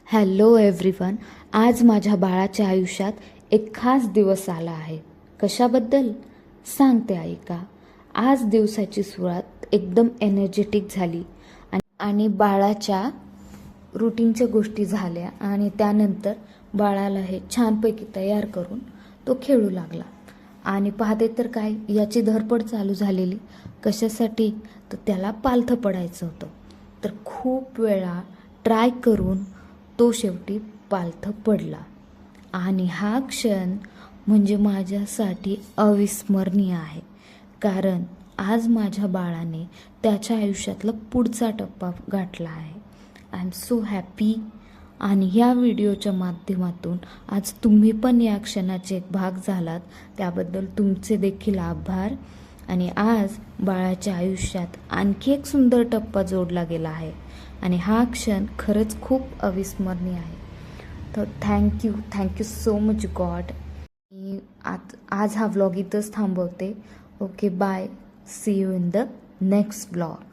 Hello everyone. आज माझ्या बाळाच्या आयुष्यात एक खास दिवस आला आहे. कशाबद्दल सांगते ऐका. आज दिवसाची सुरुवात एकदम एनर्जेटिक झाली आणि बाळाच्या रुटीनच्या गोष्टी झाल्या आणि त्यानंतर बाळाला हे छानपैकी तयार करून तो खेळू लागला. आणि पाहते तर काय, याची धडपड चालू झालेली. कशासाठी? तर त्याला पालथं पडायचं होतं. तर खूप वेळा ट्राय करून तो शेवटी पालथं पडला. आणि हा क्षण म्हणजे माझ्यासाठी अविस्मरणीय आहे, कारण आज माझ्या बाळाने त्याच्या आयुष्यातला पुढचा टप्पा गाठला आहे. I am so happy. आणि या व्हिडिओच्या माध्यमातून आज तुम्ही पण या क्षणाचे एक भाग झालात, त्याबद्दल तुमचे देखील आभार. आणि आज बाळाच्या आयुष्यात आणखी एक सुंदर टप्पा जोडला गेला आहे आणि हा क्षण खरंच खूप अविस्मरणीय आहे. तर थँक्यू सो मच गॉड. मी आज हा व्लॉग इथंच थांबवते. Okay, bye. See you in the next vlog.